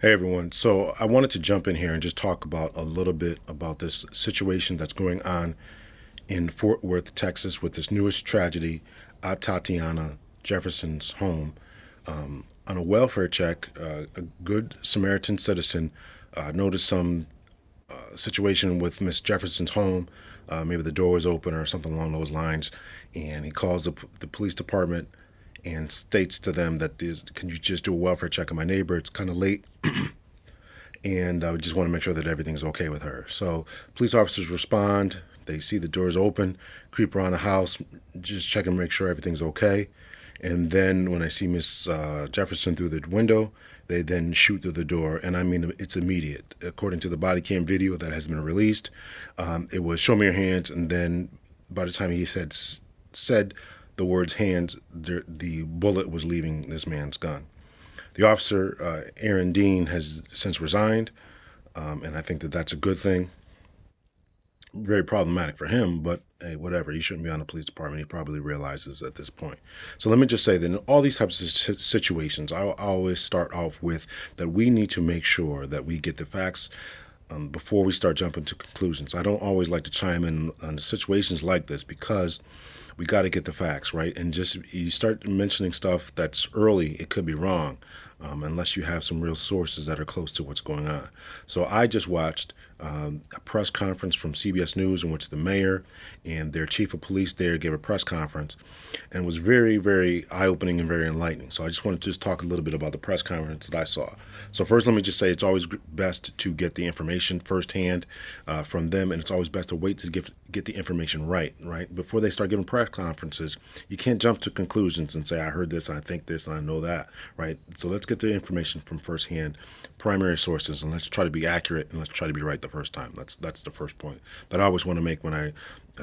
Hey everyone. So I wanted to jump in here and just talk about a little bit about this situation that's going on in Fort Worth, Texas, with this newest tragedy at Tatiana Jefferson's home. On a welfare check, a good Samaritan citizen noticed some situation with Miss Jefferson's home. Maybe the door was open or something along those lines, and he calls the police department and states to them that can you just do a welfare check on my neighbor? It's kind of late, and I just want to make sure that everything's okay with her. So police officers respond. They see the doors open, creep around the house, just check and make sure everything's okay. And then when I see Miss Jefferson through the window, they then shoot through the door. And I mean, it's immediate. According to the Bodycam video that has been released, it was "show me your hands," and then by the time he said the words "hands," the bullet was leaving this man's gun. The officer, Aaron Dean, has since resigned, and I think that that's a good thing. Very problematic for him, but hey, whatever. He shouldn't be on the police department. He probably realizes at this point. So let me just say that in all these types of situations, I always start off with that we need to make sure that we get the facts before we start jumping to conclusions. I don't always like to chime in on situations like this because we got to get the facts right. And just you start mentioning stuff that's early, it could be wrong, unless you have some real sources that are close to what's going on. So I just watched a press conference from CBS News in which the mayor and their chief of police there gave a press conference, and was very, very eye-opening and very enlightening. So I just wanted to just talk a little bit about the press conference that I saw. So first, let me just say it's always best to get the information firsthand from them, and it's always best to wait to get the information right before they start giving press conferences. You can't jump to conclusions and say I heard this and I think this and I know that, right? So let's get the information from firsthand, primary sources, and let's try to be accurate and let's try to be right the first time. That's the first point that I always want to make when I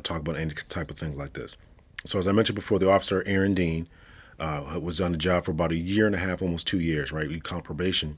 talk about any type of thing like this. So as I mentioned before, the officer Aaron Dean was on the job for about a year and a half, almost 2 years, right? We count probation.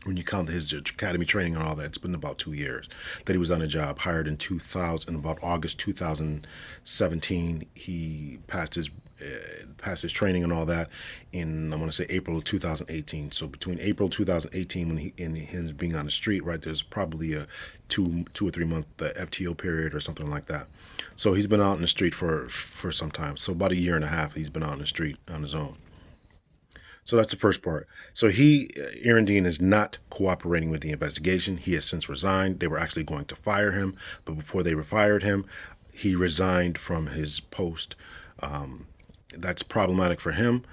When you count his academy training and all that, it's been about 2 years that he was on the job. Hired in 2000, about August 2017, he passed his training and all that in, I want to say, April of 2018. So between April 2018 when he and him being on the street, right, there's probably a two or 3 month FTO period or something like that. So he's been out in the street for some time. So about a year and a half he's been out in the street on his own. So that's the first part. So Aaron Dean, is not cooperating with the investigation. He has since resigned. They were actually going to fire him, but before they fired him, he resigned from his post. That's problematic for him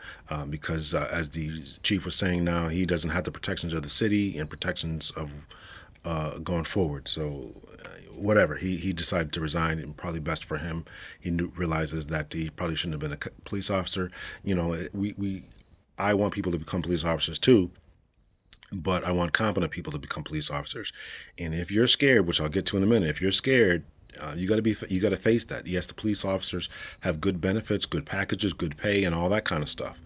because, as the chief was saying now, he doesn't have the protections of the city and protections of going forward. So whatever, he decided to resign, and probably best for him. Realizes that he probably shouldn't have been a police officer. You know, I want people to become police officers too, but I want competent people to become police officers. And if you're scared, which I'll get to in a minute, if you're scared, you got to face that. Yes, the police officers have good benefits, good packages, good pay, and all that kind of stuff.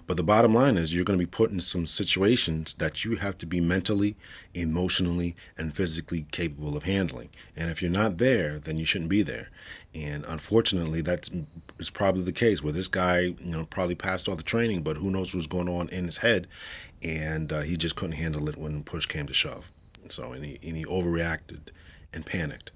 But the bottom line is you're going to be put in some situations that you have to be mentally, emotionally, and physically capable of handling. And if you're not there, then you shouldn't be there. And unfortunately, is probably the case where this guy, probably passed all the training, but who knows what's going on in his head, and he just couldn't handle it when push came to shove. So and he overreacted and panicked.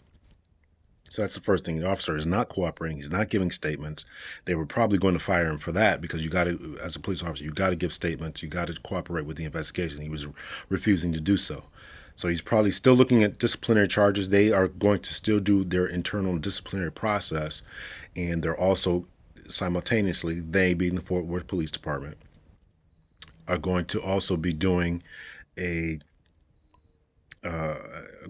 So that's the first thing. The officer is not cooperating. He's not giving statements. They were probably going to fire him for that because you got to, as a police officer, you got to give statements. You got to cooperate with the investigation. He was refusing to do so. So he's probably still looking at disciplinary charges. They are going to still do their internal disciplinary process, and they're also simultaneously, they being the Fort Worth Police Department, are going to also be doing a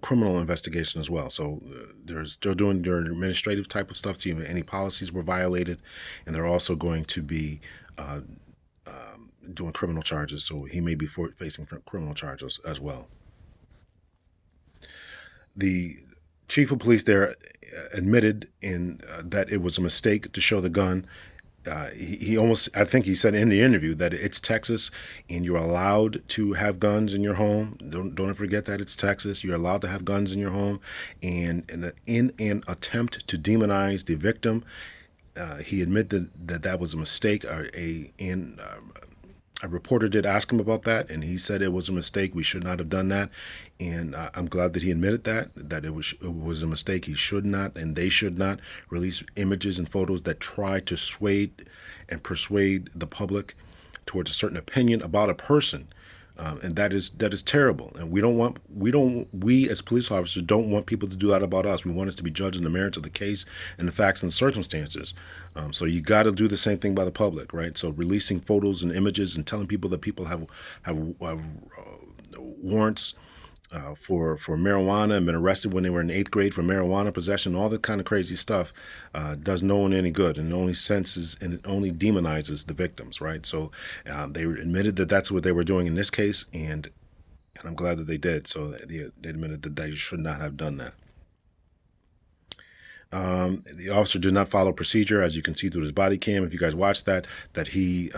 criminal investigation as well. So they're still doing their administrative type of stuff, see if any policies were violated, and they're also going to be doing criminal charges. So he may be facing criminal charges as well. The chief of police there admitted in that it was a mistake to show the gun. He almost, I think he said in the interview that it's Texas and you're allowed to have guns in your home. Don't forget that it's Texas. You're allowed to have guns in your home. And in an attempt to demonize the victim, he admitted that was a mistake, A reporter did ask him about that, and he said it was a mistake. We should not have done that, and I'm glad that he admitted that it was a mistake. He should not, and they should not release images and photos that try to sway and persuade the public towards a certain opinion about a person. And that is terrible. And we as police officers don't want people to do that about us. We want us to be judged on the merits of the case and the facts and the circumstances. So you got to do the same thing by the public, right? So releasing photos and images and telling people that people have warrants for marijuana and been arrested when they were in eighth grade for marijuana possession, all that kind of crazy stuff does no one any good, and it only senses and it only demonizes the victims, right? So they admitted that that's what they were doing in this case, and I'm glad that they did. So they admitted that they should not have done that. The officer did not follow procedure, as you can see through his body cam. If you guys watched that he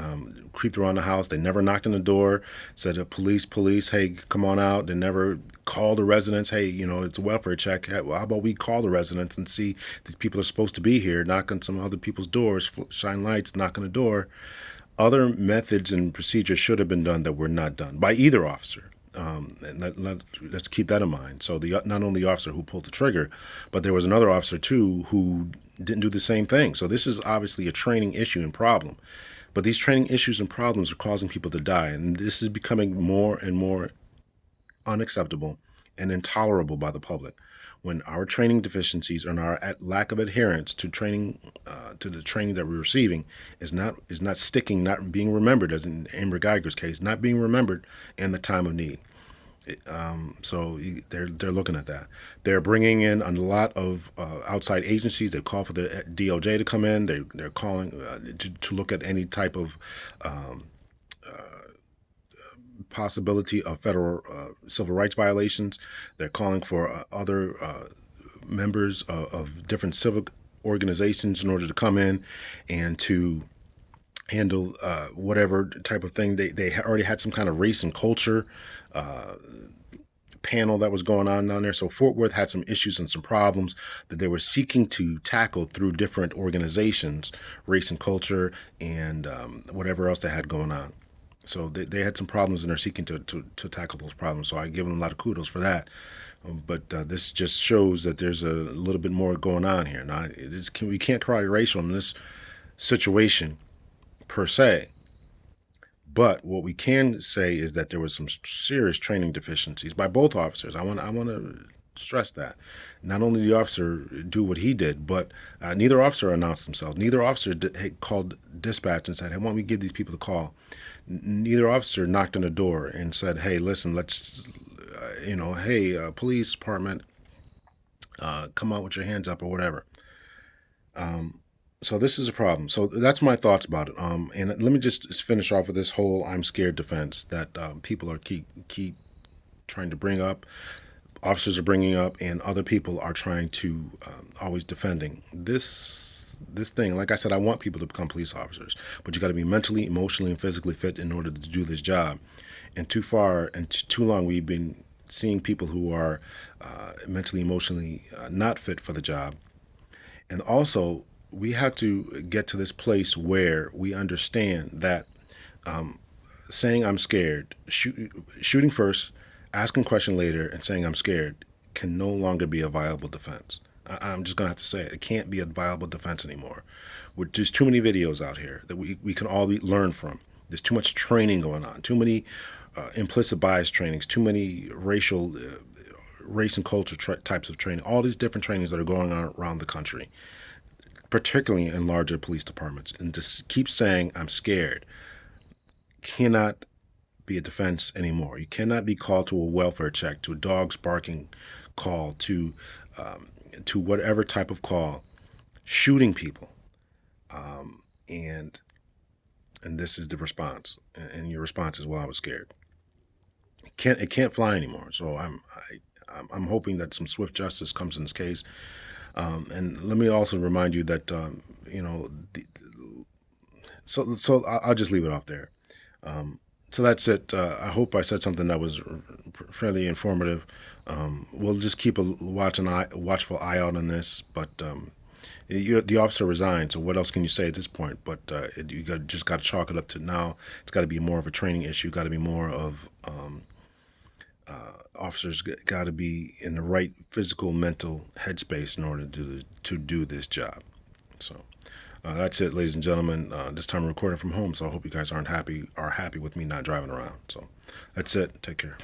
creeped around the house. They never knocked on the door, said, police, hey, come on out. They never called the residents, hey, it's a welfare check. Hey, well, how about we call the residents and see these people are supposed to be here, knock on some other people's doors, shine lights, knock on the door. Other methods and procedures should have been done that were not done by either officer. And let's keep that in mind. So not only the officer who pulled the trigger, but there was another officer too who didn't do the same thing. So this is obviously a training issue and problem. But these training issues and problems are causing people to die, and this is becoming more and more unacceptable and intolerable by the public. When our training deficiencies and our lack of adherence to training, to the training that we're receiving, is not sticking, not being remembered, as in Amber Geiger's case, not being remembered in the time of need. So they're looking at that. They're bringing in a lot of outside agencies. They call for the DOJ to come in. They're calling to look at any type of possibility of federal civil rights violations. They're calling for other members of different civic organizations in order to come in and to handle whatever type of thing. They already had some kind of race and culture panel that was going on down there. So Fort Worth had some issues and some problems that they were seeking to tackle through different organizations, race and culture, and whatever else they had going on. So they had some problems, and they're seeking to tackle those problems. So I give them a lot of kudos for that. But this just shows that there's a little bit more going on here. Now, we can't cry racial in this situation per se. But what we can say is that there was some serious training deficiencies by both officers. I want to stress that. Not only did the officer do what he did, but neither officer announced themselves. Neither officer called dispatch and said, hey, why don't we give these people a call? Neither officer knocked on the door and said, hey, listen, let's, hey, police department, come out with your hands up or whatever. So this is a problem. So that's my thoughts about it. And let me just finish off with this whole "I'm scared" defense that people are keep trying to bring up. Officers are bringing up, and other people are trying to always defending this thing. Like I said, I want people to become police officers, but you got to be mentally, emotionally, and physically fit in order to do this job. And too far and too long, we've been seeing people who are mentally, emotionally not fit for the job. And also, we have to get to this place where we understand that saying "I'm scared," shooting first, asking question later, and saying "I'm scared" can no longer be a viable defense. I'm just going to have to say it. It can't be a viable defense anymore. There's too many videos out here that we can all learn from. There's too much training going on, too many implicit bias trainings, too many race and culture types of training, all these different trainings that are going on around the country, particularly in larger police departments. And to keep saying "I'm scared" cannot be a defense anymore. You cannot be called to a welfare check, to a dog's barking call, to whatever type of call, shooting people, and this is the response. And your response is, "Well, I was scared." It can't fly anymore. So I'm hoping that some swift justice comes in this case. And let me also remind you that so I'll just leave it off there. So that's it. I hope I said something that was fairly informative. We'll just keep a watchful eye out on this. But The officer resigned, so what else can you say at this point? But just got to chalk it up to now. It's got to be more of a training issue. Got to be more of officers got to be in the right physical, mental headspace in order to do this job. So that's it, ladies and gentlemen. This time I'm recording from home, so I hope you guys are happy with me not driving around. So that's it. Take care.